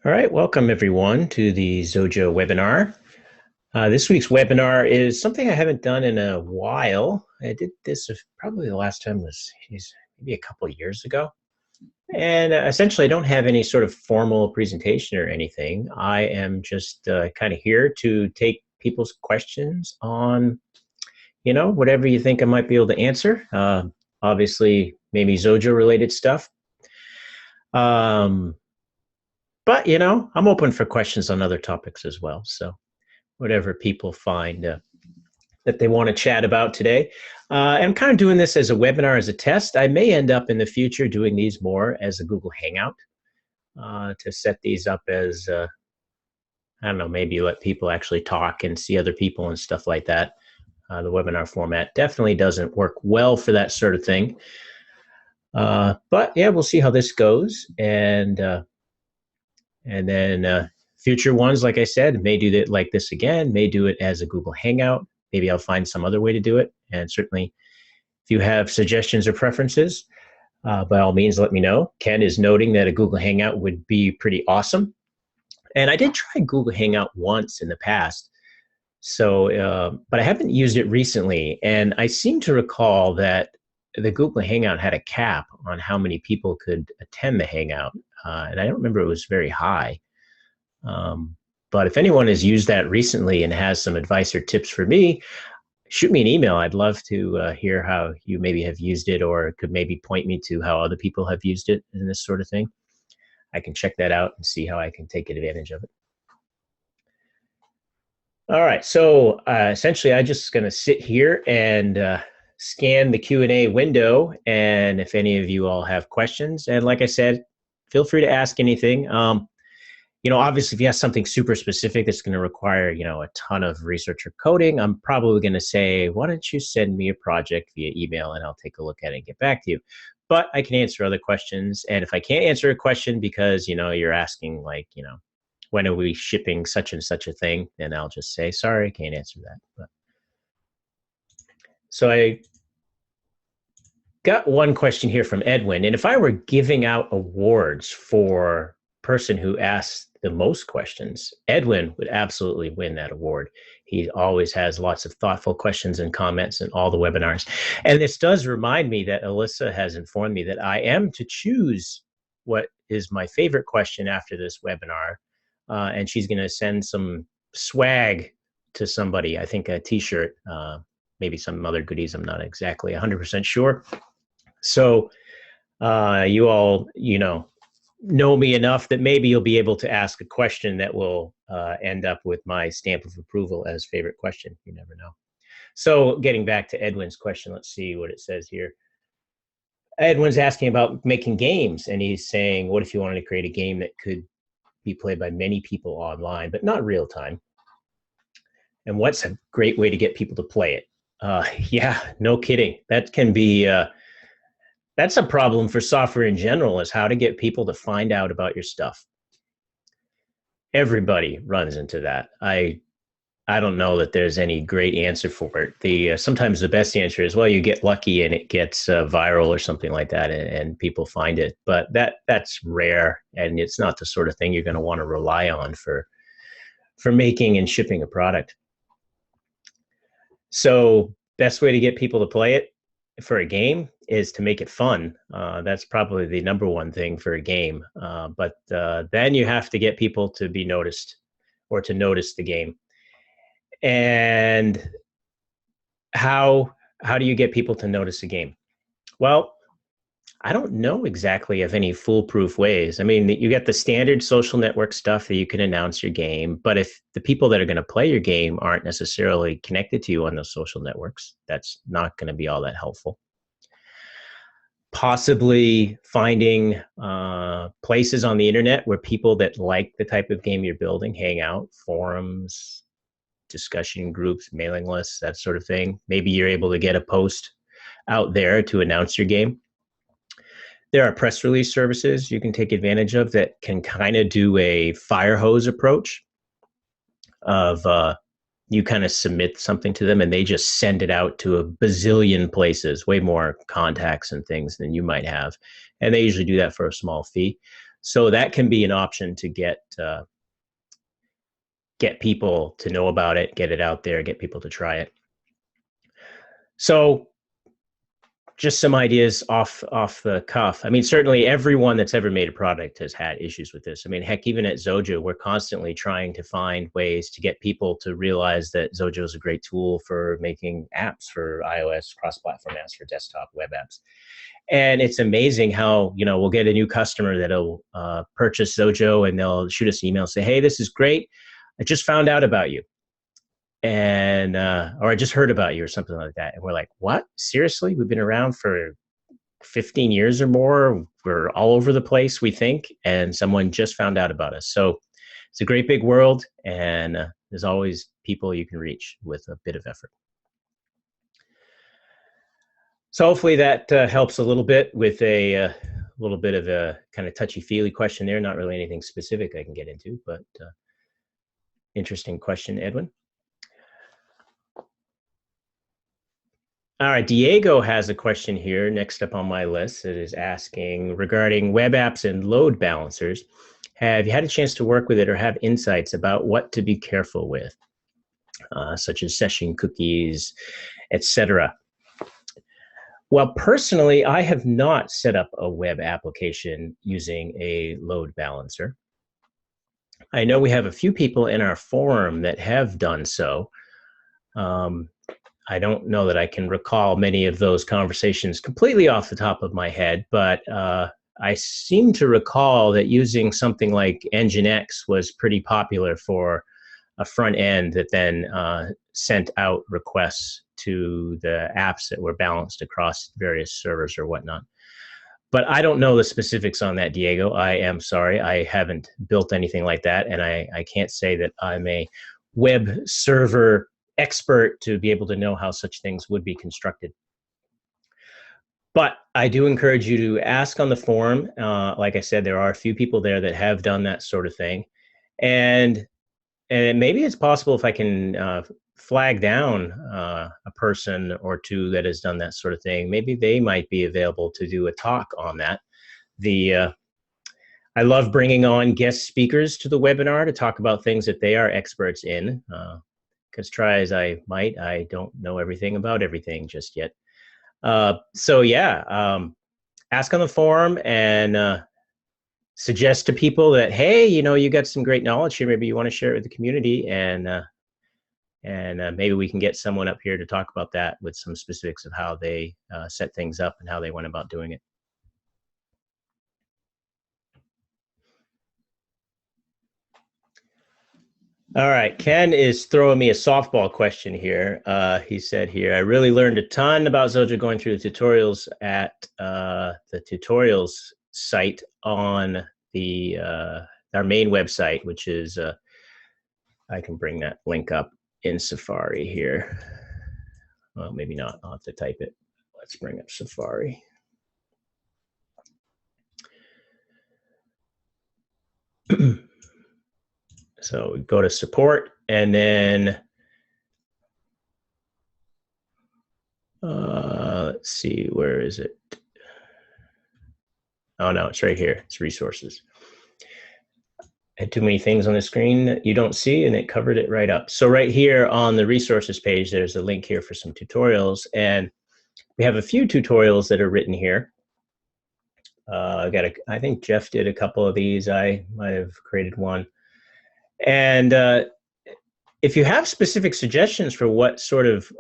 All right, welcome everyone to the Xojo webinar. This week's webinar is something I haven't done in a while. I did this probably the last time was maybe a couple of years ago. And essentially, I don't have any sort of formal presentation or anything. I am just kind of here to take people's questions on, whatever you think I might be able to answer. Obviously, maybe Xojo related stuff. But, I'm open for questions on other topics as well. So whatever people find that they want to chat about today. I'm kind of doing this as a webinar, as a test. I may end up in the future doing these more as a Google Hangout to set these up as, I don't know, maybe let people actually talk and see other people and stuff like that. The webinar format definitely doesn't work well for that sort of thing. But yeah, we'll see how this goes. And then future ones, like I said, may do it like this again, may do it as a Google Hangout. Maybe I'll find some other way to do it. And certainly, if you have suggestions or preferences, by all means, let me know. Ken is noting that a Google Hangout would be pretty awesome. And I did try Google Hangout once in the past, but I haven't used it recently. And I seem to recall that the Google Hangout had a cap on how many people could attend the Hangout. And I don't remember it was very high. But if anyone has used that recently and has some advice or tips for me, shoot me an email. I'd love to hear how you maybe have used it, or could maybe point me to how other people have used it in this sort of thing. I can check that out and see how I can take advantage of it. All right, so essentially I'm just going to sit here and scan the Q&A window, and if any of you all have questions, and like I said, feel free to ask anything. Obviously, if you have something super specific that's going to require, a ton of research or coding, I'm probably going to say, why don't you send me a project via email and I'll take a look at it and get back to you. But I can answer other questions. And if I can't answer a question because, you're asking like, when are we shipping such and such a thing, then I'll just say, sorry, I can't answer that. So I got one question here from Edwin. And if I were giving out awards for person who asked the most questions, Edwin would absolutely win that award. He always has lots of thoughtful questions and comments in all the webinars. And this does remind me that Alyssa has informed me that I am to choose what is my favorite question after this webinar. And she's going to send some swag to somebody, I think a t-shirt, maybe some other goodies. I'm not exactly 100% sure. So you all, know me enough that maybe you'll be able to ask a question that will end up with my stamp of approval as favorite question. You never know. So getting back to Edwin's question, let's see what it says here. Edwin's asking about making games, and he's saying, what if you wanted to create a game that could be played by many people online, but not real time? And what's a great way to get people to play it? Yeah, no kidding. That can be... that's a problem for software in general, is how to get people to find out about your stuff. Everybody runs into that. I don't know that there's any great answer for it. Sometimes the best answer is, well, you get lucky and it gets viral or something like that, and people find it. But that's rare, and it's not the sort of thing you're going to want to rely on for making and shipping a product. So best way to get people to play it for a game is to make it fun. That's probably the number one thing for a game. But then you have to get people to be noticed, or to notice the game. And how do you get people to notice a game? Well, I don't know exactly of any foolproof ways. I mean, you get the standard social network stuff that you can announce your game, but if the people that are going to play your game aren't necessarily connected to you on those social networks, that's not going to be all that helpful. Possibly finding places on the internet where people that like the type of game you're building hang out, forums, discussion groups, mailing lists, that sort of thing. Maybe you're able to get a post out there to announce your game. There are press release services you can take advantage of that can kind of do a fire hose approach of you kind of submit something to them and they just send it out to a bazillion places, way more contacts and things than you might have. And they usually do that for a small fee. So that can be an option to get people to know about it, get it out there, get people to try it. So just some ideas off the cuff. I mean, certainly everyone that's ever made a product has had issues with this. I mean, heck, even at Xojo, we're constantly trying to find ways to get people to realize that Xojo is a great tool for making apps for iOS, cross-platform apps for desktop web apps. And it's amazing how, you know, we'll get a new customer that'll purchase Xojo and they'll shoot us an email and say, hey, this is great. I just found out about you. And or I just heard about you or something like that. And we're like, what? Seriously? We've been around for 15 years or more. We're all over the place, we think, and someone just found out about us. So it's a great big world, and there's always people you can reach with a bit of effort. So hopefully that helps a little bit with a little bit of a kind of touchy-feely question there. Not really anything specific I can get into, but interesting question, Edwin. All right, Diego has a question here next up on my list. It is asking regarding web apps and load balancers. Have you had a chance to work with it or have insights about what to be careful with, such as session cookies, etc.? Well, personally, I have not set up a web application using a load balancer. I know we have a few people in our forum that have done so. I don't know that I can recall many of those conversations completely off the top of my head, but I seem to recall that using something like Nginx was pretty popular for a front end that then sent out requests to the apps that were balanced across various servers or whatnot. But I don't know the specifics on that, Diego. I am sorry. I haven't built anything like that, and I can't say that I'm a web server expert to be able to know how such things would be constructed. But I do encourage you to ask on the forum. Like I said, there are a few people there that have done that sort of thing. And maybe it's possible if I can flag down a person or two that has done that sort of thing, maybe they might be available to do a talk on that. I love bringing on guest speakers to the webinar to talk about things that they are experts in. Because try as I might, I don't know everything about everything just yet. So yeah, ask on the forum and suggest to people that, hey, you know, you got some great knowledge here. Maybe you want to share it with the community, and maybe we can get someone up here to talk about that with some specifics of how they set things up and how they went about doing it. All right, Ken is throwing me a softball question here. He said here, I really learned a ton about Xojo going through the tutorials at the tutorials site on the our main website, which is, I can bring that link up in Safari here. Well, maybe not, I'll have to type it. Let's bring up Safari. So we go to support, and then let's see, where is it? Oh no, it's right here. It's resources. I had too many things on the screen that you don't see, and it covered it right up. So right here on the resources page, there's a link here for some tutorials, and we have a few tutorials that are written here. I think Jeff did a couple of these. I might have created one. And if you have specific suggestions for what sort of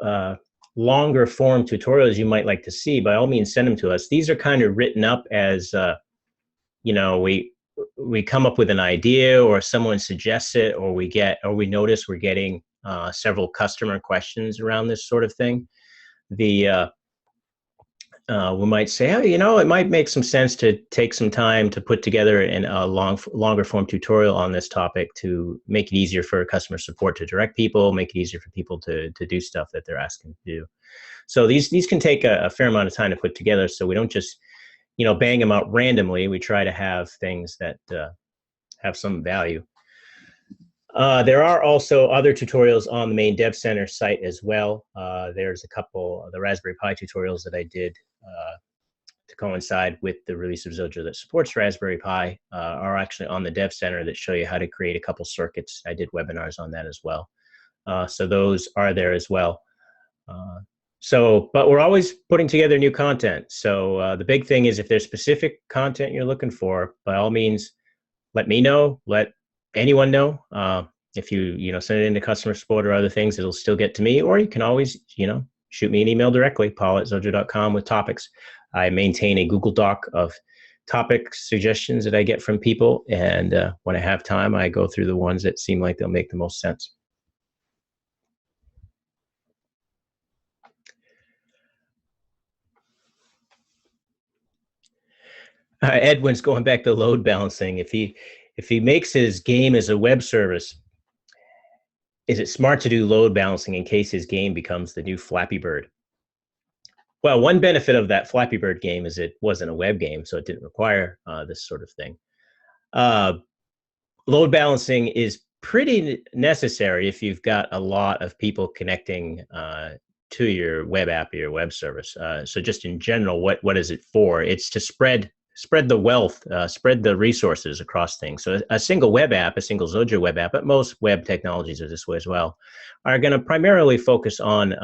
longer form tutorials you might like to see, by all means, send them to us. These are kind of written up as, you know, we come up with an idea, or someone suggests it, or we notice we're getting several customer questions around this sort of thing. We might say, oh, you know, it might make some sense to take some time to put together a longer form tutorial on this topic to make it easier for customer support to direct people, make it easier for people to do stuff that they're asking to do. So these can take a fair amount of time to put together, so we don't just, you know, bang them out randomly. We try to have things that have some value. There are also other tutorials on the main Dev Center site as well. There's a couple of the Raspberry Pi tutorials that I did to coincide with the release of Xojo that supports Raspberry Pi are actually on the Dev Center that show you how to create a couple circuits. I did webinars on that as well. So those are there as well. But we're always putting together new content. So the big thing is if there's specific content you're looking for, by all means, let me know, let anyone know. If you send it into customer support or other things, it'll still get to me, or you can always, shoot me an email directly, paul@xojo.com with topics. I maintain a Google Doc of topic suggestions that I get from people. And when I have time, I go through the ones that seem like they'll make the most sense. Edwin's going back to load balancing. If he makes his game as a web service, is it smart to do load balancing in case his game becomes the new Flappy Bird? Well, one benefit of that Flappy Bird game is it wasn't a web game, so it didn't require this sort of thing. Load balancing is pretty necessary if you've got a lot of people connecting to your web app or your web service. So just in general, what is it for? It's to spread the wealth, spread the resources across things. So a single web app, a single Xojo web app, but most web technologies are this way as well, are going to primarily focus on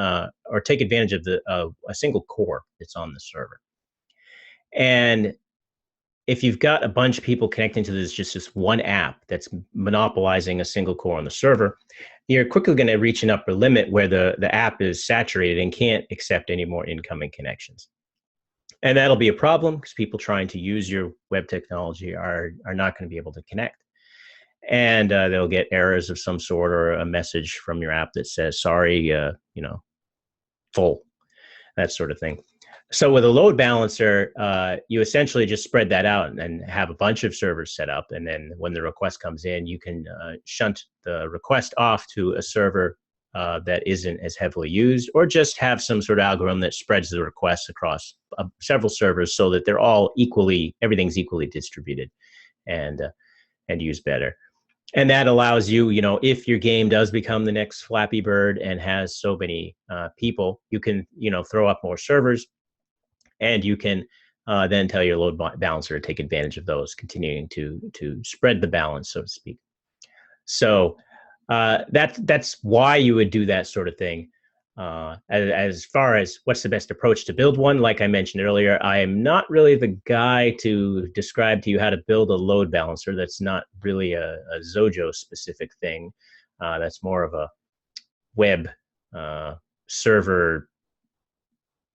or take advantage of a single core that's on the server. And if you've got a bunch of people connecting to this one app that's monopolizing a single core on the server, you're quickly going to reach an upper limit where the app is saturated and can't accept any more incoming connections. And that'll be a problem because people trying to use your web technology are not going to be able to connect. And they'll get errors of some sort or a message from your app that says, sorry, full, that sort of thing. So with a load balancer, you essentially just spread that out and have a bunch of servers set up. And then when the request comes in, you can shunt the request off to a server that isn't as heavily used, or just have some sort of algorithm that spreads the requests across several servers so that they're all everything's equally distributed and used better. And that allows you, if your game does become the next Flappy Bird and has so many people, you can, throw up more servers, and you can then tell your load balancer to take advantage of those, continuing to spread the balance, so to speak. So that's why you would do that sort of thing. As far as what's the best approach to build one, like I mentioned earlier, I am not really the guy to describe to you how to build a load balancer. That's not really a Xojo specific thing. That's more of a web server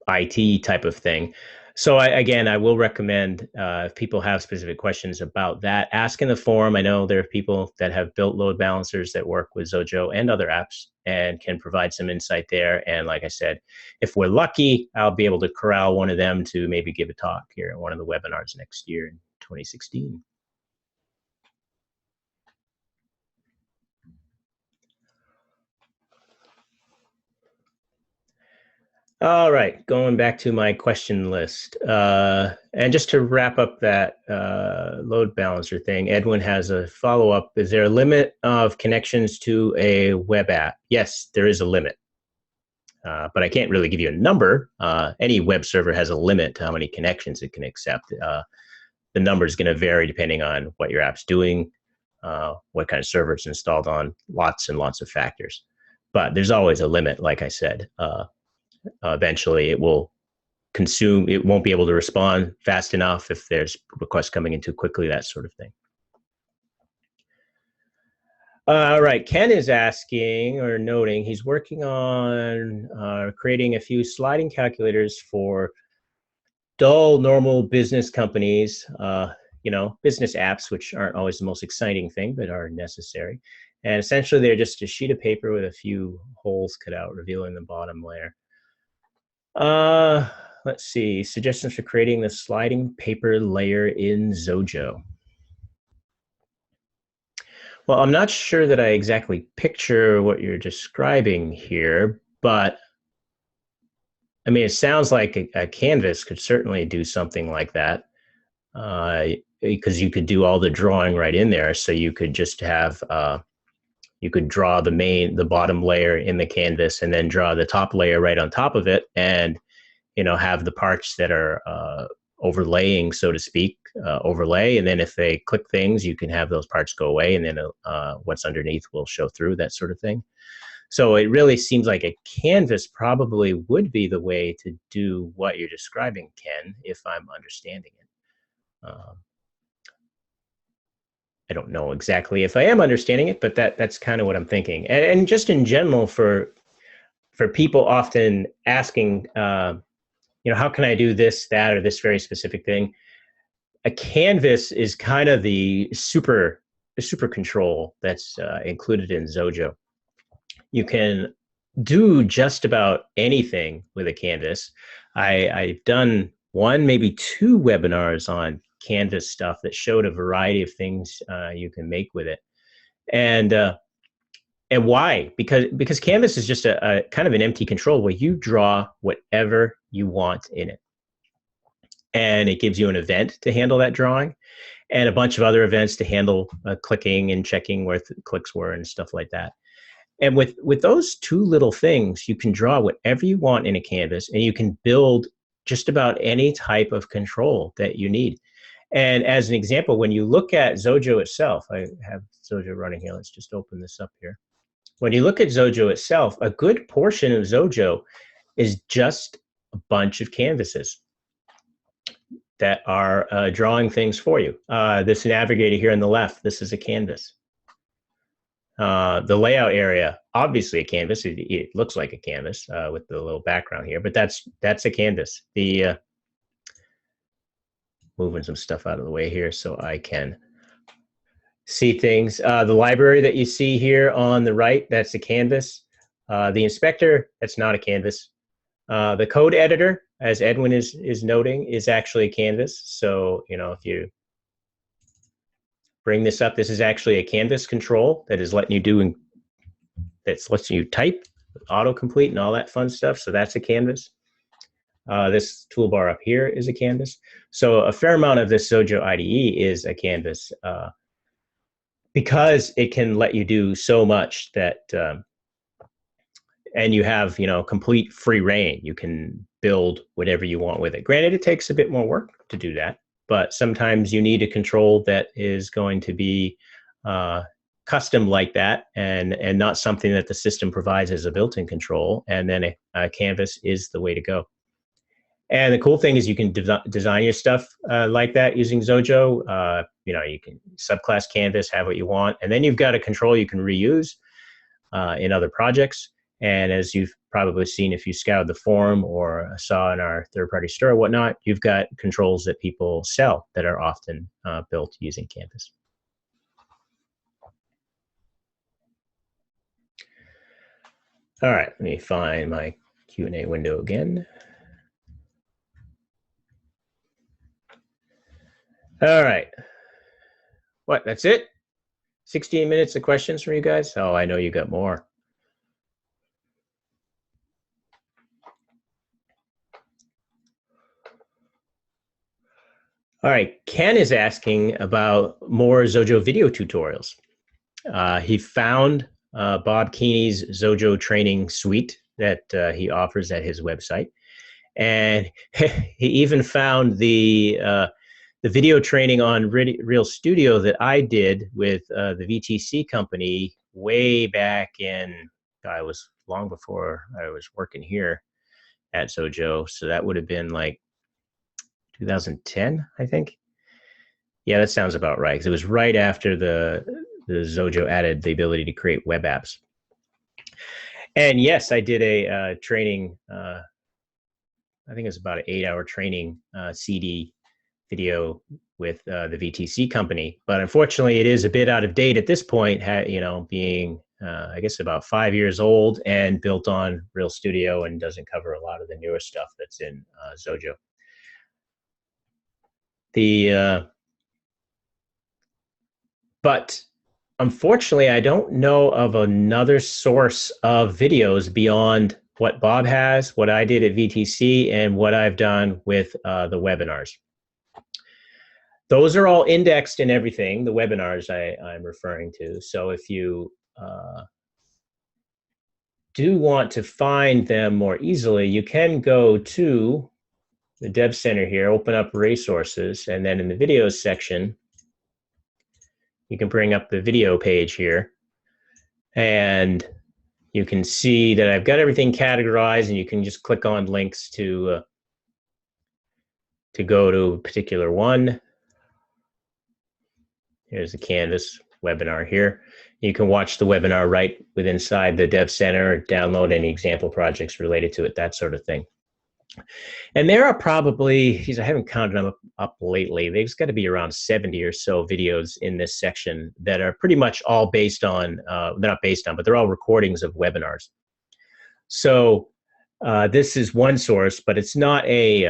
IT type of thing. So I will recommend if people have specific questions about that, ask in the forum. I know there are people that have built load balancers that work with Xojo and other apps and can provide some insight there. And like I said, if we're lucky, I'll be able to corral one of them to maybe give a talk here at one of the webinars next year in 2016. All right, going back to my question list. And just to wrap up that load balancer thing, Edwin has a follow-up. Is there a limit of connections to a web app? Yes, there is a limit. But I can't really give you a number. Any web server has a limit to how many connections it can accept. The number is going to vary depending on what your app's doing, what kind of server it's installed on, lots and lots of factors. But there's always a limit, like I said. Eventually it will consume, it won't be able to respond fast enough if there's requests coming in too quickly, that sort of thing. All right, Ken is asking or noting he's working on creating a few sliding calculators for dull, normal business companies, business apps, which aren't always the most exciting thing, but are necessary. And essentially they're just a sheet of paper with a few holes cut out, revealing the bottom layer. Let's see, suggestions for creating the sliding paper layer in Xojo. Well, I'm not sure that I exactly picture what you're describing here, but I mean, it sounds like a canvas could certainly do something like that, because you could do all the drawing right in there. So you could just have, you could draw the bottom layer in the canvas and then draw the top layer right on top of it, and have the parts that are overlaying, so to speak, overlay. And then if they click things, you can have those parts go away, and then what's underneath will show through, that sort of thing. So it really seems like a canvas probably would be the way to do what you're describing, Ken, if I'm understanding it. I don't know exactly if I am understanding it, but that's kind of what I'm thinking. And just in general, for people often asking, how can I do this, that, or this very specific thing? A canvas is kind of the super control that's included in Xojo. You can do just about anything with a canvas. I've done one, maybe two webinars on canvas stuff that showed a variety of things you can make with it. And why? Because canvas is just a kind of an empty control where you draw whatever you want in it. And it gives you an event to handle that drawing, and a bunch of other events to handle clicking and checking where clicks were and stuff like that. And with those two little things, you can draw whatever you want in a canvas, and you can build just about any type of control that you need. And as an example, when you look at Xojo itself, I have Xojo running here. Let's just open this up here. When you look at Xojo itself, a good portion of Xojo is just a bunch of canvases that are drawing things for you. This navigator here on the left, this is a canvas. The layout area, obviously a canvas. It looks like a canvas with the little background here, but that's a canvas. The moving some stuff out of the way here so I can see things. The library that you see here on the right, that's a canvas. The inspector, that's not a canvas. The code editor, as Edwin is noting, is actually a canvas. So, if you bring this up, this is actually a canvas control that is letting you lets you type, autocomplete, and all that fun stuff. So that's a canvas. This toolbar up here is a canvas. So a fair amount of this Xojo IDE is a canvas because it can let you do so much that, and you have, complete free reign. You can build whatever you want with it. Granted, it takes a bit more work to do that, but sometimes you need a control that is going to be custom like that, and not something that the system provides as a built-in control. And then a canvas is the way to go. And the cool thing is you can design your stuff like that using Xojo. You can subclass canvas, have what you want, and then you've got a control you can reuse in other projects. And as you've probably seen if you scoured the forum or saw in our third-party store or whatnot, you've got controls that people sell that are often built using Canvas. All right, let me find my Q&A window again. All right. What, that's it? 16 minutes of questions from you guys? Oh, I know you got more. All right, Ken is asking about more Xojo video tutorials. He found Bob Keeney's Xojo training suite that he offers at his website. And he even found the video training on Real Studio that I did with the VTC company way back in, it was long before I was working here at Xojo. So that would have been like 2010, I think. Yeah, that sounds about right. Because it was right after the Xojo added the ability to create web apps. And yes, I did a training, I think it was about an 8-hour training CD video with the VTC company. But unfortunately, it is a bit out of date at this point, being, I guess, about 5 years old and built on Real Studio and doesn't cover a lot of the newer stuff that's in Xojo. But unfortunately, I don't know of another source of videos beyond what Bob has, what I did at VTC, and what I've done with the webinars. Those are all indexed and everything, the webinars I'm referring to. So if you do want to find them more easily, you can go to the Dev Center here, open up resources, and then in the videos section, you can bring up the video page here, and you can see that I've got everything categorized, and you can just click on links to go to a particular one. Here's the Canvas webinar here. You can watch the webinar right within inside the Dev Center, or download any example projects related to it, that sort of thing. And there are probably, geez, I haven't counted them up lately. There's got to be around 70 or so videos in this section that are pretty much all based on, they're not based on, but they're all recordings of webinars. So this is one source, but it's not really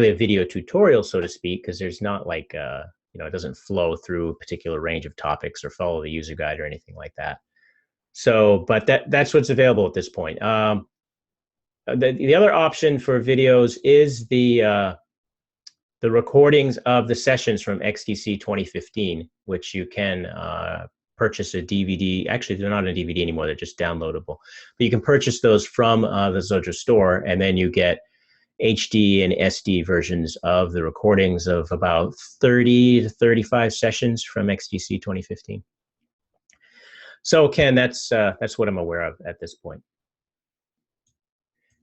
a video tutorial, so to speak, because there's not like, it doesn't flow through a particular range of topics or follow the user guide or anything like that. So, but that's what's available at this point. The other option for videos is the recordings of the sessions from XDC 2015, which you can purchase a DVD. Actually, they're not a DVD anymore; they're just downloadable. But you can purchase those from the Xojo store, and then you get HD and SD versions of the recordings of about 30 to 35 sessions from XDC 2015. So, Ken, that's what I'm aware of at this point.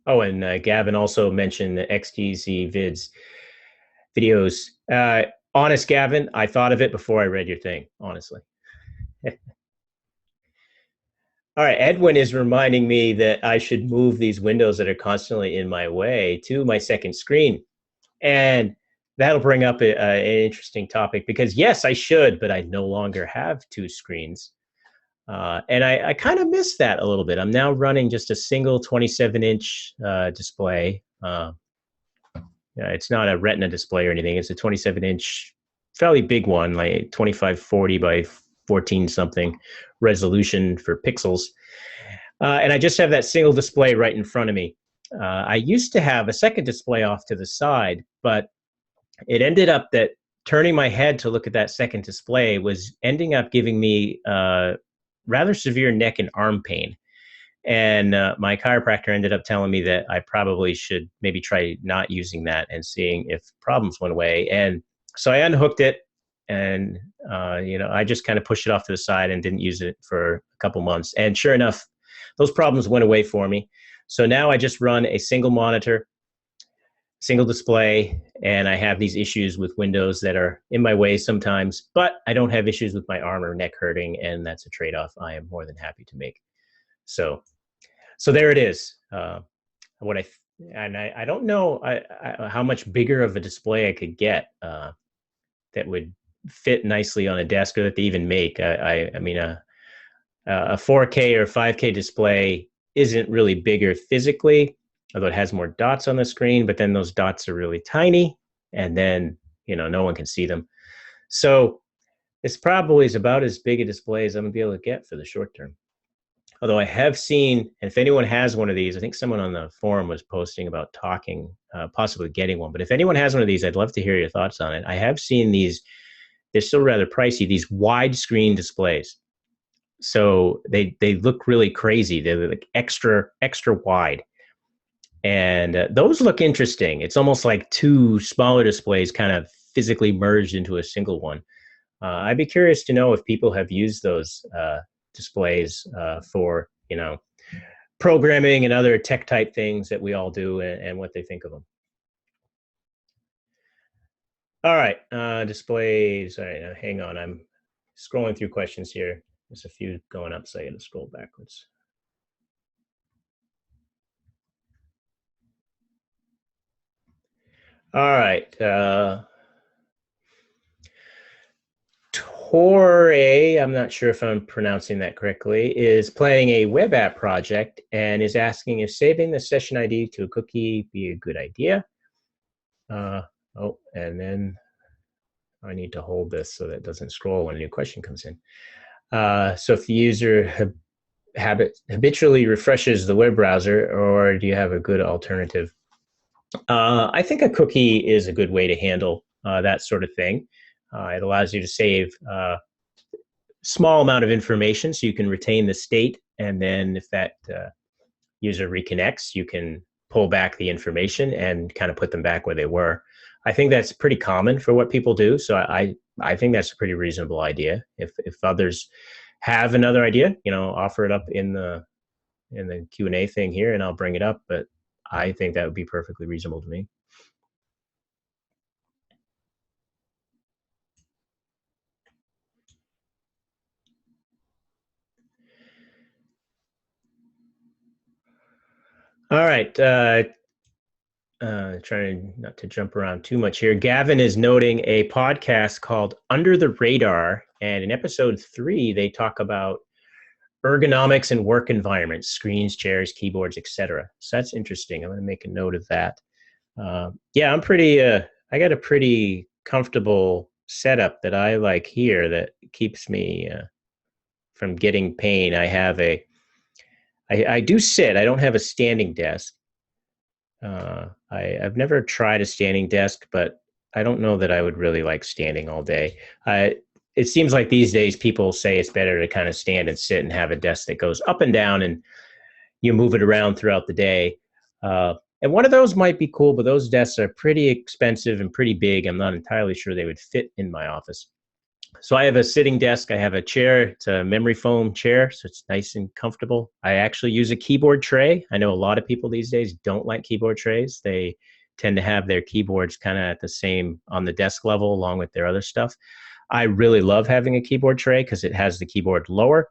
Oh, and Gavin also mentioned the XDC videos. Honest, Gavin, I thought of it before I read your thing, honestly. All right, Edwin is reminding me that I should move these windows that are constantly in my way to my second screen. And that'll bring up an interesting topic, because yes, I should, but I no longer have two screens. And I kind of miss that a little bit. I'm now running just a single 27-inch display. It's not a Retina display or anything. It's a 27-inch, fairly big one, like 2540 by 14 something resolution for pixels. And I just have that single display right in front of me. I used to have a second display off to the side, but it ended up that turning my head to look at that second display was ending up giving me rather severe neck and arm pain. And my chiropractor ended up telling me that I probably should maybe try not using that and seeing if problems went away. And so I unhooked it, and I just kind of pushed it off to the side and didn't use it for a couple months. And sure enough, those problems went away for me. So now I just run a single monitor, single display, and I have these issues with windows that are in my way sometimes, but I don't have issues with my arm or neck hurting, and that's a trade-off I am more than happy to make. So there it is. I don't know how much bigger of a display I could get that would fit nicely on a desk, or that they even make. I mean, a 4K or 5K display isn't really bigger physically, although it has more dots on the screen, but then those dots are really tiny, and then, no one can see them. So this probably is about as big a display as I'm gonna be able to get for the short term. Although I have seen, and if anyone has one of these, I think someone on the forum was posting about possibly getting one, but if anyone has one of these, I'd love to hear your thoughts on it. I have seen these, they're still rather pricey, these widescreen displays. So they look really crazy. They're like extra wide. And those look interesting. It's almost like two smaller displays kind of physically merged into a single one. I'd be curious to know if people have used those displays for, programming and other tech type things that we all do, and what they think of them. All right, displays. All right, now hang on. I'm scrolling through questions here. There's a few going up, so I got to scroll backwards. All right. Torre, I'm not sure if I'm pronouncing that correctly, is planning a web app project and is asking if saving the session ID to a cookie be a good idea. Oh, and then I need to hold this so that it doesn't scroll when a new question comes in. So if the user habitually refreshes the web browser, or do you have a good alternative? I think a cookie is a good way to handle that sort of thing. It allows you to save a small amount of information, so you can retain the state, and then if that user reconnects, you can pull back the information and kind of put them back where they were. I think that's pretty common for what people do. So I think that's a pretty reasonable idea. If others have another idea, offer it up in the Q&A thing here, and I'll bring it up. But I think that would be perfectly reasonable to me. All right. Trying not to jump around too much here. Gavin is noting a podcast called Under the Radar. And in episode 3, they talk about ergonomics and work environments, screens, chairs, keyboards, etc. So that's interesting. I'm going to make a note of that. Yeah, I got a pretty comfortable setup that I like here that keeps me from getting pain. I do sit. I don't have a standing desk. I've never tried a standing desk, but I don't know that I would really like standing all day. It seems like these days people say it's better to kind of stand and sit and have a desk that goes up and down and you move it around throughout the day. And one of those might be cool, but those desks are pretty expensive and pretty big. I'm not entirely sure they would fit in my office. So I have a sitting desk. I have a chair. It's a memory foam chair, so it's nice and comfortable. I actually use a keyboard tray. I know a lot of people these days don't like keyboard trays. They tend to have their keyboards kind of at the same on the desk level along with their other stuff. I really love having a keyboard tray because it has the keyboard lower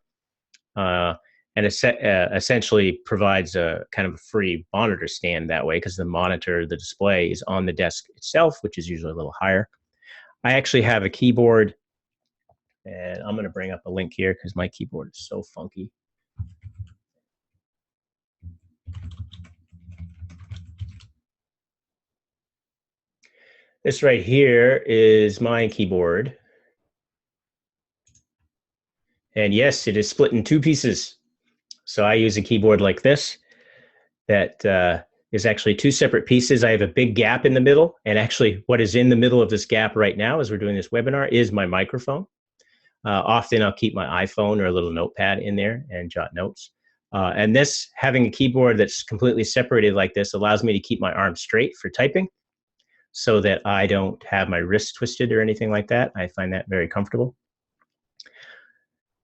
and essentially provides a kind of a free monitor stand that way because the display is on the desk itself, which is usually a little higher. I actually have a keyboard, and I'm going to bring up a link here because my keyboard is so funky. This right here is my keyboard. And yes, it is split in 2 pieces. So I use a keyboard like this that is actually 2 separate pieces. I have a big gap in the middle. And actually what is in the middle of this gap right now as we're doing this webinar is my microphone. Often I'll keep my iPhone or a little notepad in there and jot notes. And having a keyboard that's completely separated like this allows me to keep my arm straight for typing so that I don't have my wrist twisted or anything like that. I find that very comfortable.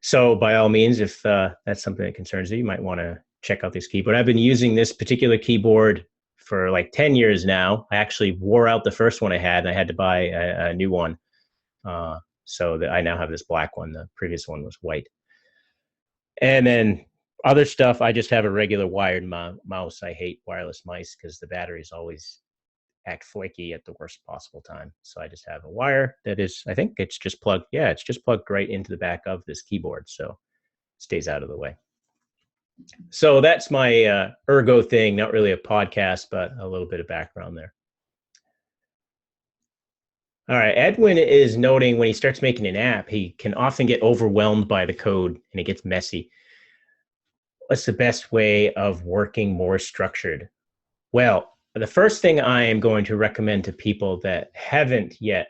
So by all means, if that's something that concerns you, you might want to check out this keyboard. I've been using this particular keyboard for like 10 years now. I actually wore out the first one I had, and I had to buy a new one. So that I now have this black one. The previous one was white. And then other stuff, I just have a regular wired mouse. I hate wireless mice because the batteries always act flaky at the worst possible time. So I just have a wire that is, I think it's just plugged. Yeah, it's just plugged right into the back of this keyboard. So it stays out of the way. So that's my ergo thing. Not really a podcast, but a little bit of background there. All right, Edwin is noting when he starts making an app, he can often get overwhelmed by the code and it gets messy. What's the best way of working more structured? Well, the first thing I am going to recommend to people that haven't yet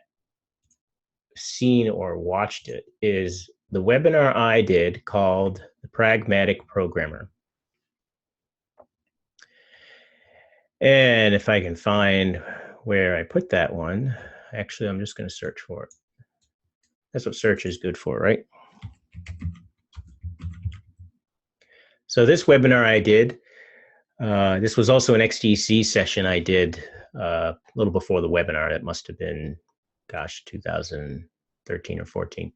seen or watched it is the webinar I did called The Pragmatic Programmer. And if I can find where I put that one, actually, I'm just going to search for it. That's what search is good for, right? So this webinar I did, this was also an XDC session I did a little before the webinar. That must have been, 2013 or 14.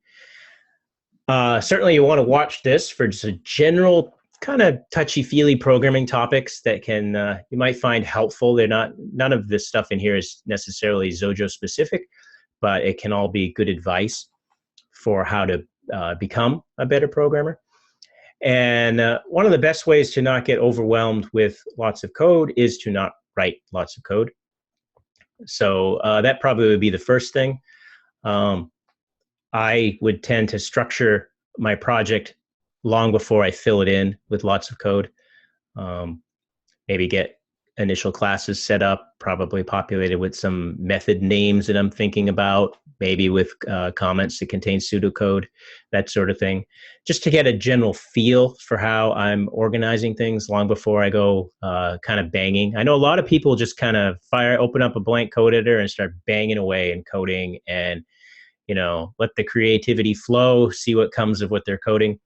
Certainly you want to watch this for just a general kind of touchy-feely programming topics that can you might find helpful. None of this stuff in here is necessarily Xojo specific, but it can all be good advice for how to become a better programmer. And one of the best ways to not get overwhelmed with lots of code is to not write lots of code. So that probably would be the first thing. I would tend to structure my project long before I fill it in with lots of code. Maybe get initial classes set up, probably populated with some method names that I'm thinking about, maybe with comments that contain pseudocode, that sort of thing, just to get a general feel for how I'm organizing things long before I go kind of banging. I know a lot of people just kind of open up a blank code editor and start banging away and coding and, let the creativity flow, see what comes of what they're coding.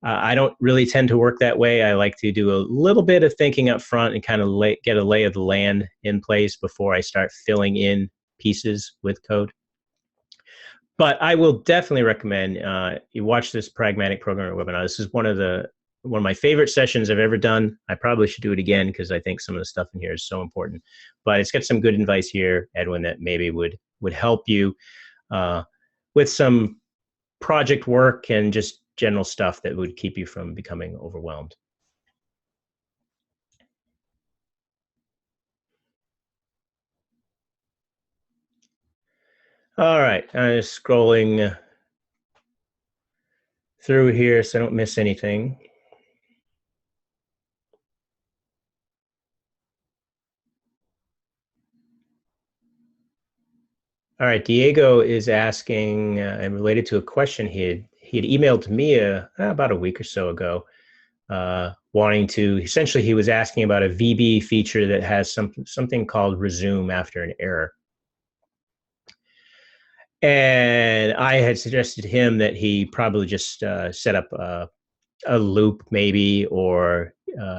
I don't really tend to work that way. I like to do a little bit of thinking up front and kind of get a lay of the land in place before I start filling in pieces with code. But I will definitely recommend you watch this Pragmatic Programmer webinar. This is one of my favorite sessions I've ever done. I probably should do it again because I think some of the stuff in here is so important. But it's got some good advice here, Edwin, that maybe would help you with some project work and just general stuff that would keep you from becoming overwhelmed. All right, I'm scrolling through here so I don't miss anything. All right, Diego is asking, and related to a question he had emailed to me about a week or so ago, wanting to, essentially he was asking about a VB feature that has something called resume after an error. And I had suggested to him that he probably just set up a loop maybe, or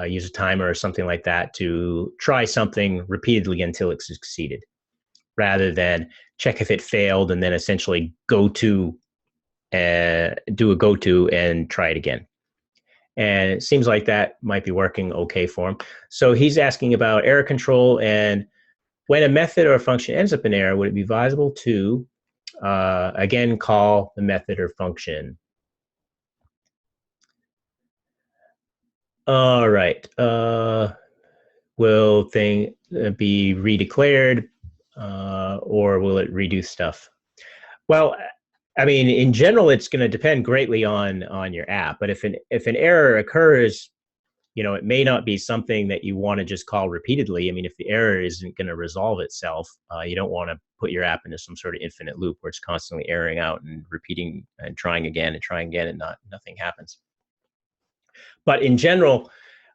use a timer or something like that to try something repeatedly until it succeeded, rather than check if it failed and then essentially do a go to and try it again. And it seems like that might be working okay for him. So he's asking about error control, and when a method or a function ends up in error, would it be advisable to again call the method or function? All right. Will thing be redeclared, or will it redo stuff? Well, I mean, in general, it's going to depend greatly on your app. But if an error occurs, it may not be something that you want to just call repeatedly. I mean, if the error isn't going to resolve itself, you don't want to put your app into some sort of infinite loop where it's constantly erroring out and repeating and trying again and nothing happens. But in general,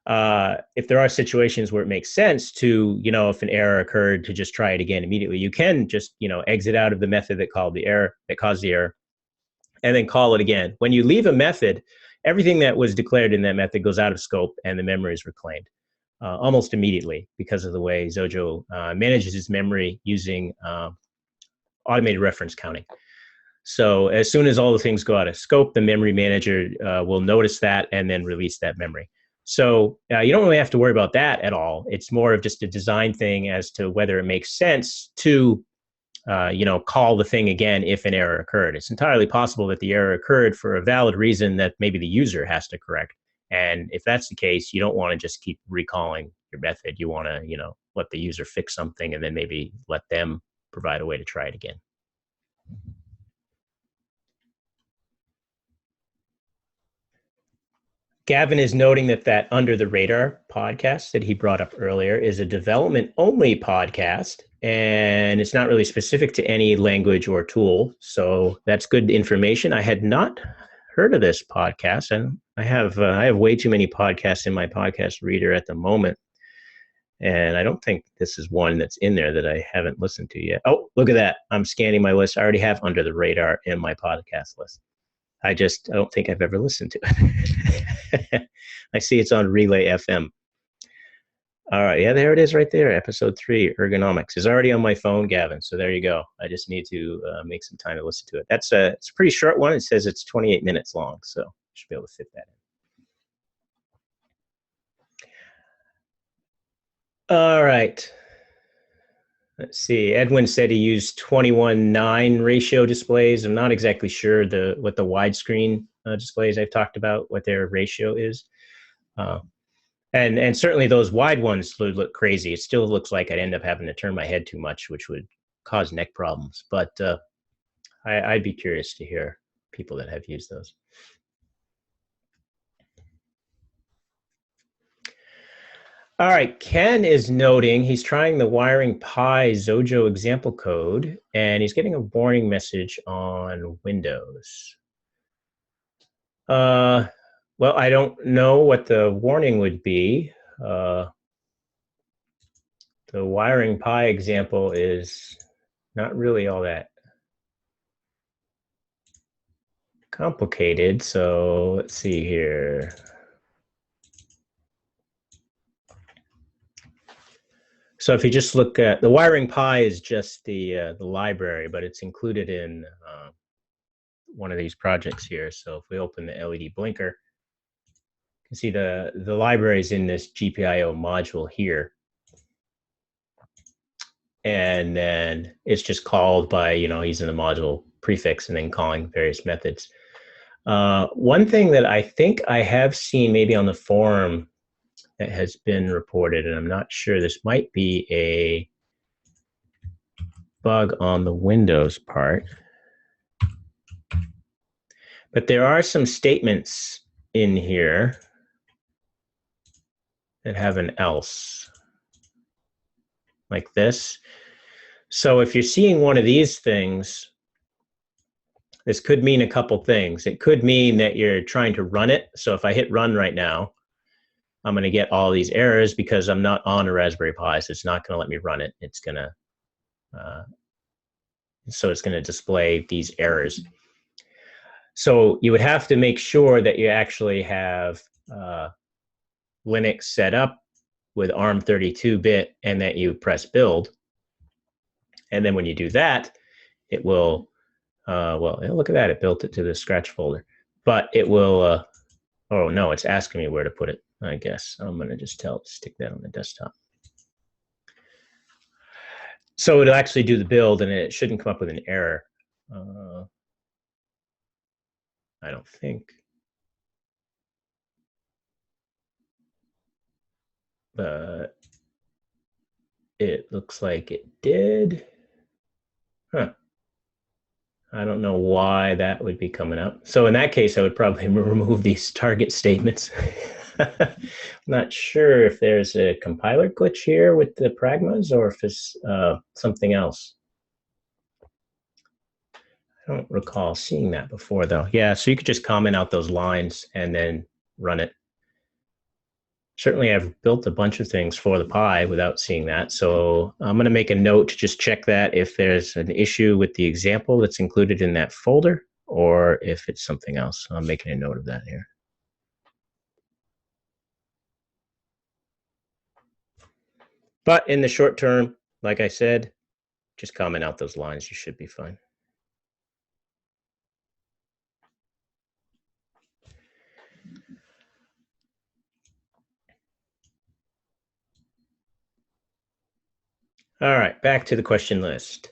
if there are situations where it makes sense to, if an error occurred, to just try it again immediately, you can just, exit out of the method that caused the error, and then call it again. When you leave a method, everything that was declared in that method goes out of scope and the memory is reclaimed almost immediately, because of the way Xojo manages his memory using automated reference counting. So as soon as all the things go out of scope, the memory manager will notice that and then release that memory. So you don't really have to worry about that at all. It's more of just a design thing as to whether it makes sense to call the thing again if an error occurred. It's entirely possible that the error occurred for a valid reason that maybe the user has to correct. And if that's the case, you don't want to just keep recalling your method. You want to, let the user fix something and then maybe let them provide a way to try it again. Gavin is noting that Under the Radar podcast that he brought up earlier is a development only podcast, and it's not really specific to any language or tool. So that's good information. I had not heard of this podcast, and I have way too many podcasts in my podcast reader at the moment. And I don't think this is one that's in there that I haven't listened to yet. Oh, look at that. I'm scanning my list. I already have Under the Radar in my podcast list. I don't think I've ever listened to it. I see it's on Relay FM. All right. Yeah, there it is right there. Episode 3, Ergonomics, is already on my phone, Gavin. So there you go. I just need to make some time to listen to it. It's a pretty short one. It says it's 28 minutes long. So I should be able to fit that in. All right. Let's see. Edwin said he used 21:9 ratio displays. I'm not exactly sure what the widescreen displays I've talked about, what their ratio is. And certainly those wide ones would look crazy. It still looks like I'd end up having to turn my head too much, which would cause neck problems. But I'd be curious to hear people that have used those. All right, Ken is noting he's trying the wiring Pi Xojo example code, and he's getting a warning message on Windows. Well, I don't know what the warning would be. The wiring Pi example is not really all that complicated. So let's see here. So if you just look at the wiring Pi is just the library, but it's included in one of these projects here. So if we open the LED blinker, you can see the library is in this GPIO module here. And then it's just called by, using the module prefix and then calling various methods. One thing that I think I have seen maybe on the forum that has been reported, and I'm not sure, this might be a bug on the Windows part, but there are some statements in here that have an else, like this. So if you're seeing one of these things, this could mean a couple things. It could mean that you're trying to run it. So if I hit run right now, I'm going to get all these errors because I'm not on a Raspberry Pi, so it's not going to let me run it. It's going to so it's going to display these errors. So you would have to make sure that you actually have Linux set up with ARM 32-bit and that you press build. And then when you do that, it will, well, look at that, it built it to the scratch folder. But it will, oh no, it's asking me where to put it, I guess. I'm going to just stick that on the desktop. So it'll actually do the build and it shouldn't come up with an error. I don't think. But it looks like it did. Huh. I don't know why that would be coming up. So in that case, I would probably remove these target statements. I'm not sure if there's a compiler glitch here with the pragmas or if it's something else. I don't recall seeing that before, though. Yeah, so you could just comment out those lines and then run it. Certainly, I've built a bunch of things for the Pi without seeing that. So I'm going to make a note to just check that if there's an issue with the example that's included in that folder or if it's something else. I'm making a note of that here. But in the short term, like I said, just comment out those lines. You should be fine. All right, back to the question list.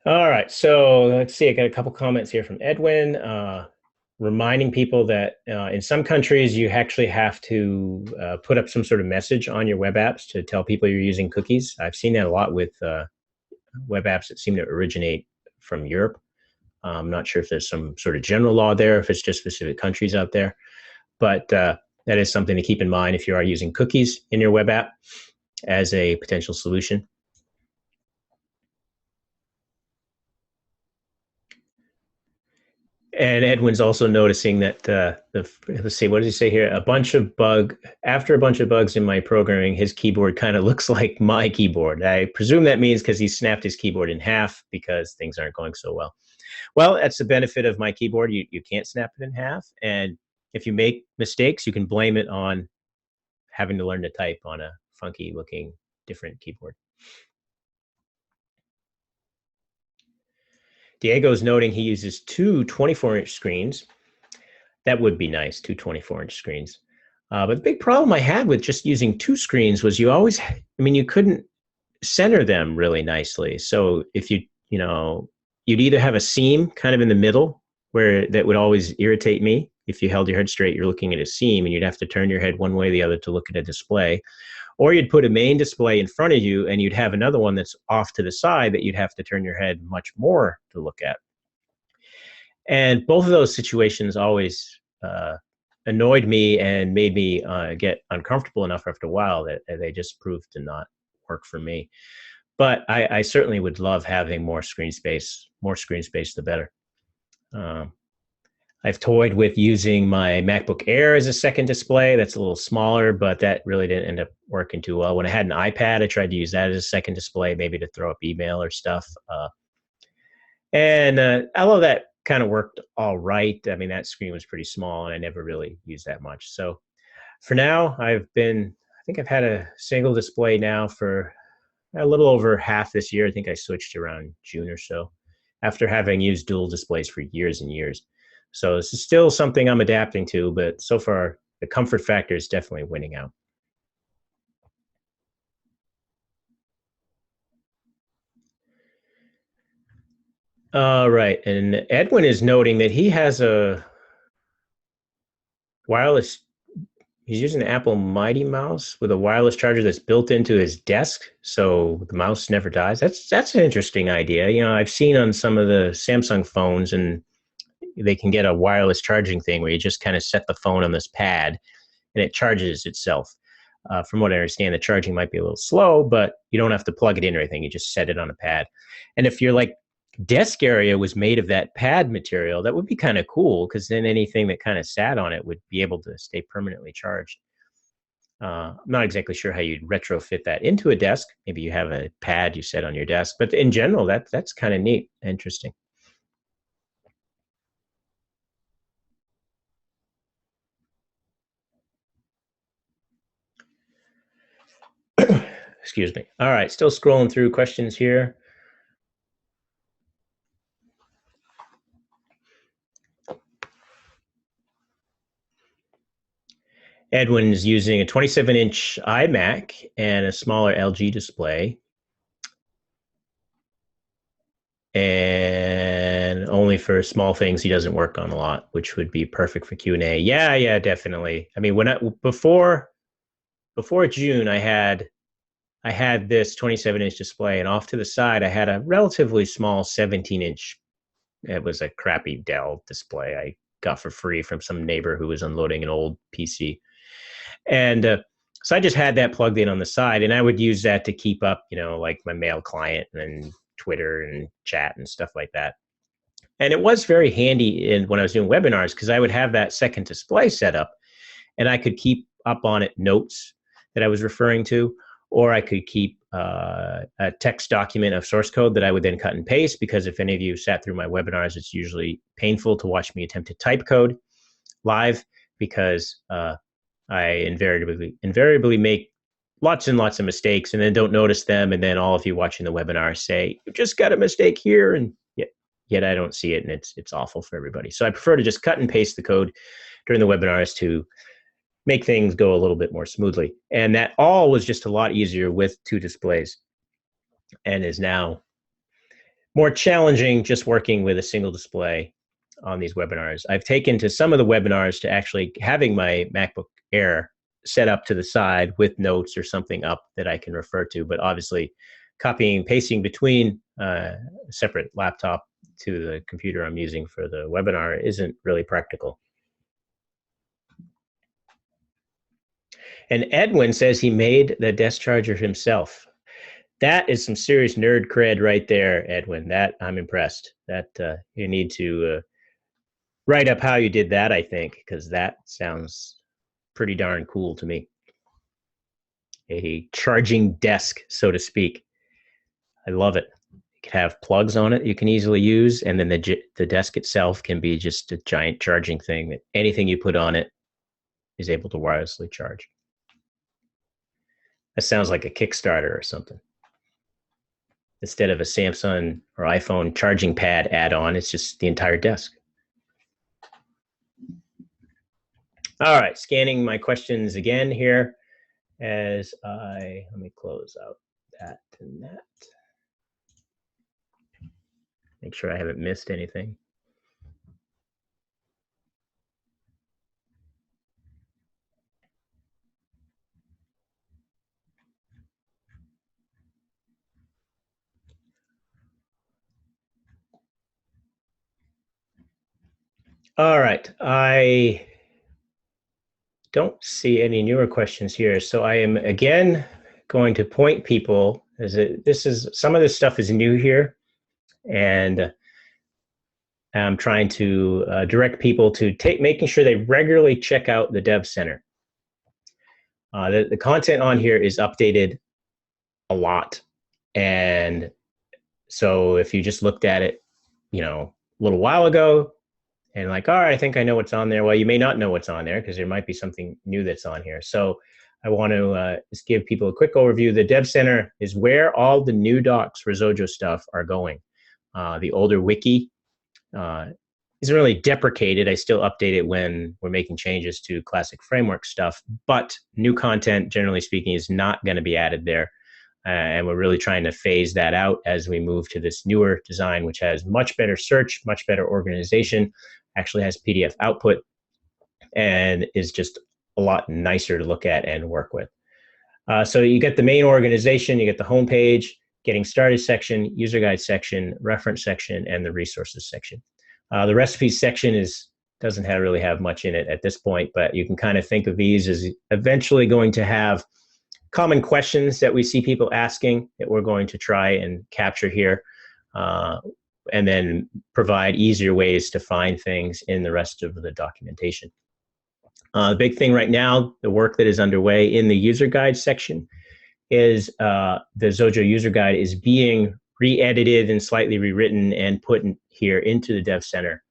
All right, so let's see. I got a couple comments here from Edwin, reminding people that in some countries you actually have to put up some sort of message on your web apps to tell people you're using cookies. I've seen that a lot with web apps that seem to originate from Europe. I'm not sure if there's some sort of general law there, if it's just specific countries out there, but that is something to keep in mind if you are using cookies in your web app as a potential solution. And Edwin's also noticing that let's see, what does he say here? After a bunch of bugs in my programming, his keyboard kind of looks like my keyboard. I presume that means because he snapped his keyboard in half because things aren't going so well. Well, that's the benefit of my keyboard. You can't snap it in half. And if you make mistakes, you can blame it on having to learn to type on a funky looking different keyboard. Diego's noting he uses two 24-inch screens. That would be nice, two 24-inch screens. But the big problem I had with just using two screens was you couldn't center them really nicely. So if you'd either have a seam kind of in the middle where that would always irritate me. If you held your head straight, you're looking at a seam and you'd have to turn your head one way or the other to look at a display. Or you'd put a main display in front of you and you'd have another one that's off to the side that you'd have to turn your head much more to look at. And both of those situations always annoyed me and made me get uncomfortable enough after a while that they just proved to not work for me. But I certainly would love having more screen space. More screen space, the better. I've toyed with using my MacBook Air as a second display. That's a little smaller, but that really didn't end up working too well. When I had an iPad, I tried to use that as a second display, maybe to throw up email or stuff. And although that kind of worked all right, I mean, that screen was pretty small and I never really used that much. So for now, I think I've had a single display now for a little over half this year. I think I switched around June or so after having used dual displays for years and years. So this is still something I'm adapting to, but so far the comfort factor is definitely winning out. All right. And Edwin is noting that he has a wireless, he's using an Apple Mighty Mouse with a wireless charger that's built into his desk, so the mouse never dies. That's an interesting idea. You know, I've seen on some of the Samsung phones, and they can get a wireless charging thing where you just kind of set the phone on this pad and it charges itself. From what I understand, the charging might be a little slow, but you don't have to plug it in or anything. You just set it on a pad. And if your like desk area was made of that pad material, that would be kind of cool, because then anything that kind of sat on it would be able to stay permanently charged. I'm not exactly sure how you'd retrofit that into a desk. Maybe you have a pad you set on your desk, but in general, that's kind of neat, interesting. Excuse me. All right, still scrolling through questions here. Edwin's using a 27-inch iMac and a smaller LG display, and only for small things he doesn't work on a lot, which would be perfect for Q&A. Yeah, definitely. I mean, before June, I had this 27-inch display, and off to the side, I had a relatively small 17-inch. It was a crappy Dell display I got for free from some neighbor who was unloading an old PC. And so I just had that plugged in on the side, and I would use that to keep up, you know, like my mail client and Twitter and chat and stuff like that. And it was very handy when I was doing webinars, because I would have that second display set up and I could keep up on it notes that I was referring to, or I could keep a text document of source code that I would then cut and paste, because if any of you sat through my webinars, it's usually painful to watch me attempt to type code live, because I invariably make lots and lots of mistakes and then don't notice them. And then all of you watching the webinar say, you just got a mistake here. And yet I don't see it. And it's awful for everybody. So I prefer to just cut and paste the code during the webinars to make things go a little bit more smoothly. And that all was just a lot easier with two displays, and is now more challenging just working with a single display on these webinars. I've taken to some of the webinars to actually having my MacBook Air set up to the side with notes or something up that I can refer to, but obviously copying and pasting between a separate laptop to the computer I'm using for the webinar isn't really practical. And Edwin says he made the desk charger himself. That is some serious nerd cred right there, Edwin. That I'm impressed. That you need to write up how you did that, I think, because that sounds pretty darn cool to me. A charging desk, so to speak. I love it. You can have plugs on it you can easily use, and then the desk itself can be just a giant charging thing that anything you put on it is able to wirelessly charge. That sounds like a Kickstarter or something. Instead of a Samsung or iPhone charging pad add-on, it's just the entire desk. All right, scanning my questions again here as let me close out that and that. Make sure I haven't missed anything. All right. I don't see any newer questions here. So I am again going to point people as this is some of this stuff is new here, and I'm trying to direct people to making sure they regularly check out the Dev Center. The content on here is updated a lot, and so if you just looked at it, a little while ago, and like, all right, I think I know what's on there. Well, you may not know what's on there because there might be something new that's on here. So I want to just give people a quick overview. The Dev Center is where all the new docs for Xojo stuff are going. The older wiki isn't really deprecated. I still update it when we're making changes to classic framework stuff, but new content, generally speaking, is not going to be added there. And we're really trying to phase that out as we move to this newer design, which has much better search, much better organization, actually has PDF output, and is just a lot nicer to look at and work with. So you get the main organization, you get the homepage, getting started section, user guide section, reference section, and the resources section. The recipes section doesn't really have much in it at this point, but you can kind of think of these as eventually going to have common questions that we see people asking that we're going to try and capture here, and then provide easier ways to find things in the rest of the documentation. The big thing right now, the work that is underway in the user guide section is the Xojo user guide is being re-edited and slightly rewritten and put here into the Dev Center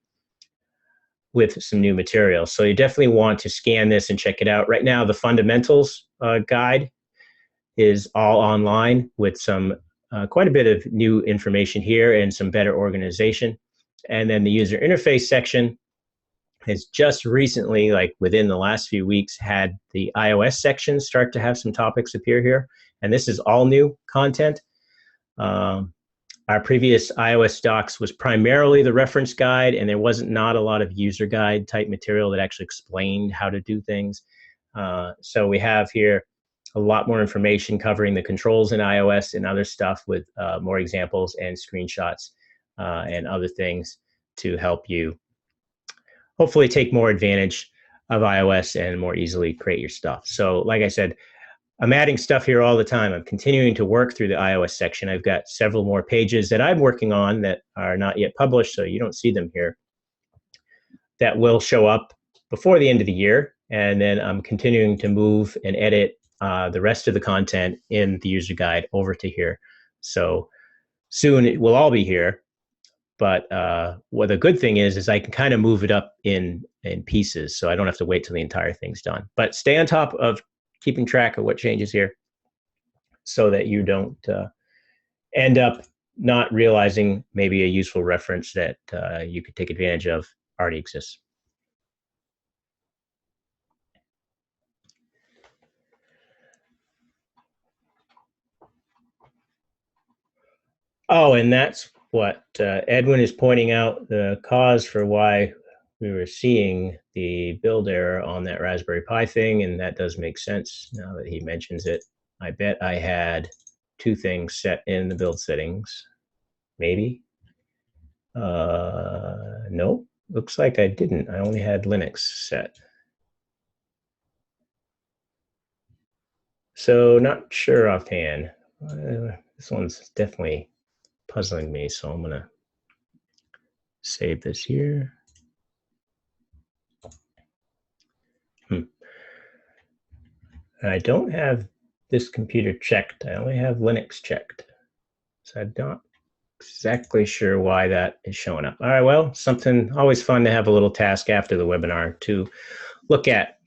with some new material. So you definitely want to scan this and check it out. Right now, the fundamentals guide is all online with some quite a bit of new information here and some better organization. And then the user interface section has just recently, like within the last few weeks, had the iOS section start to have some topics appear here. And this is all new content. Our previous iOS docs was primarily the reference guide, and there wasn't not a lot of user guide type material that actually explained how to do things. So we have here a lot more information covering the controls in iOS and other stuff with more examples and screenshots and other things to help you hopefully take more advantage of iOS and more easily create your stuff. So like I said, I'm adding stuff here all the time. I'm continuing to work through the iOS section. I've got several more pages that I'm working on that are not yet published, so you don't see them here, that will show up before the end of the year. And then I'm continuing to move and edit the rest of the content in the user guide over to here. So soon it will all be here. But what the good thing is I can kind of move it up in pieces, so I don't have to wait till the entire thing's done. But stay on top of keeping track of what changes here so that you don't end up not realizing maybe a useful reference that you could take advantage of already exists. Oh, and that's what Edwin is pointing out, the cause for why we were seeing the build error on that Raspberry Pi thing, and that does make sense now that he mentions it. I bet I had two things set in the build settings. Maybe. Nope. Looks like I didn't. I only had Linux set. So not sure offhand. This one's definitely puzzling me, so I'm gonna save this here. I don't have this computer checked. I only have Linux checked. So I'm not exactly sure why that is showing up. All right, well, something always fun to have a little task after the webinar to look at.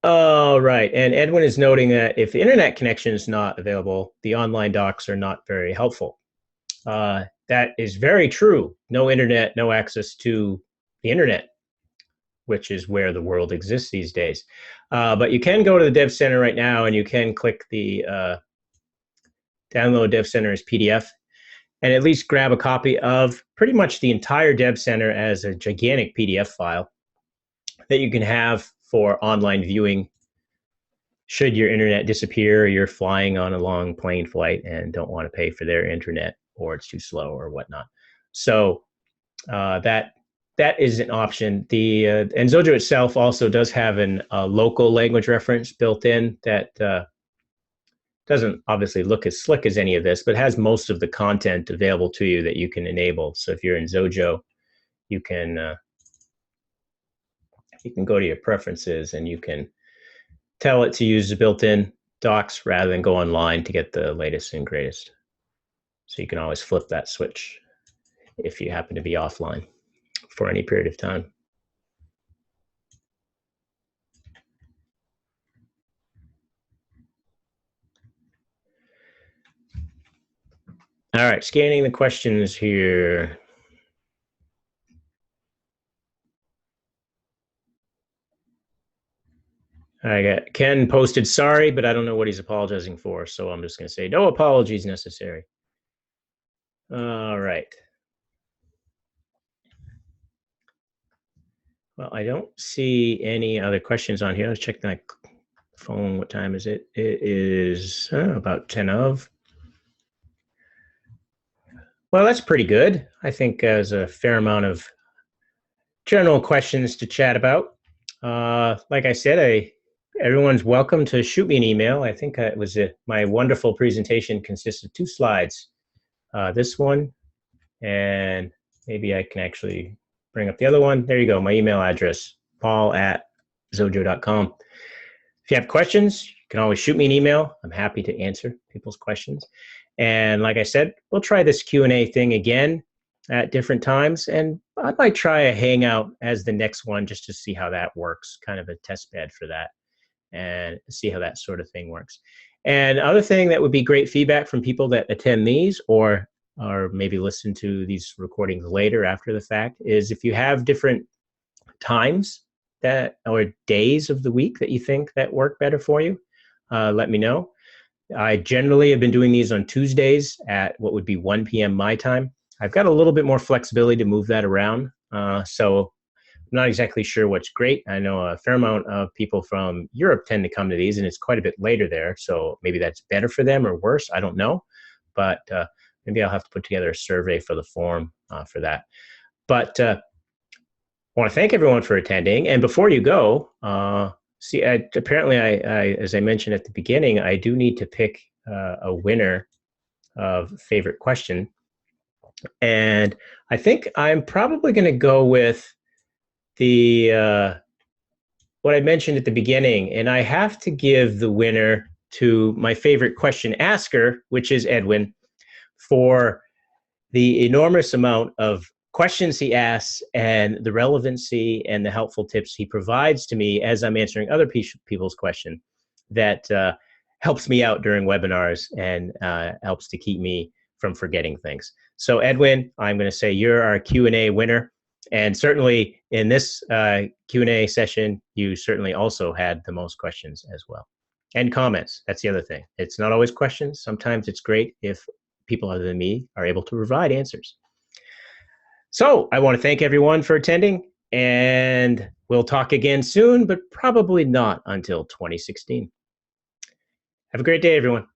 All right, and Edwin is noting that if the internet connection is not available, the online docs are not very helpful. That is very true. No internet, no access to the internet, which is where the world exists these days. But you can go to the Dev Center right now, and you can click the download Dev Center as PDF, and at least grab a copy of pretty much the entire Dev Center as a gigantic PDF file that you can have for online viewing should your internet disappear or you're flying on a long plane flight and don't want to pay for their internet or it's too slow or whatnot. So That is an option. And Xojo itself also does have a local language reference built in that doesn't obviously look as slick as any of this, but has most of the content available to you that you can enable. So if you're in Xojo, you can go to your preferences and you can tell it to use the built-in docs rather than go online to get the latest and greatest. So you can always flip that switch if you happen to be offline for any period of time. All right, scanning the questions here. I got Ken posted sorry, but I don't know what he's apologizing for, so I'm just going to say no apologies necessary. All right. Well, I don't see any other questions on here. Let's check my phone. What time is it? It is about 10 of. Well, that's pretty good. I think there's a fair amount of general questions to chat about. Like I said, everyone's welcome to shoot me an email. I think it was my wonderful presentation consists of 2 slides. This one, and maybe I can actually bring up the other one. There you go, my email address, paul@xojo.com. If you have questions, you can always shoot me an email. I'm happy to answer people's questions. And like I said, we'll try this Q&A thing again at different times. And I might try a Hangout as the next one just to see how that works, kind of a test bed for that, and see how that sort of thing works. And other thing that would be great feedback from people that attend these or maybe listen to these recordings later after the fact is if you have different times that or days of the week that you think that work better for you, let me know. I generally have been doing these on Tuesdays at what would be 1 p.m. my time. I've got a little bit more flexibility to move that around. So I'm not exactly sure what's great. I know a fair amount of people from Europe tend to come to these, and it's quite a bit later there. So maybe that's better for them or worse. I don't know. But maybe I'll have to put together a survey for the forum for that. But I want to thank everyone for attending. And before you go, apparently, as I mentioned at the beginning, I do need to pick a winner of favorite question. And I think I'm probably going to go with what I mentioned at the beginning. And I have to give the winner to my favorite question asker, which is Edwin, for the enormous amount of questions he asks and the relevancy and the helpful tips he provides to me as I'm answering other people's questions that helps me out during webinars and helps to keep me from forgetting things. So Edwin, I'm going to say you're our Q&A winner. And certainly in this Q&A session, you certainly also had the most questions as well. And comments, that's the other thing. It's not always questions. Sometimes it's great if people other than me are able to provide answers. So I want to thank everyone for attending, and we'll talk again soon, but probably not until 2016. Have a great day, everyone.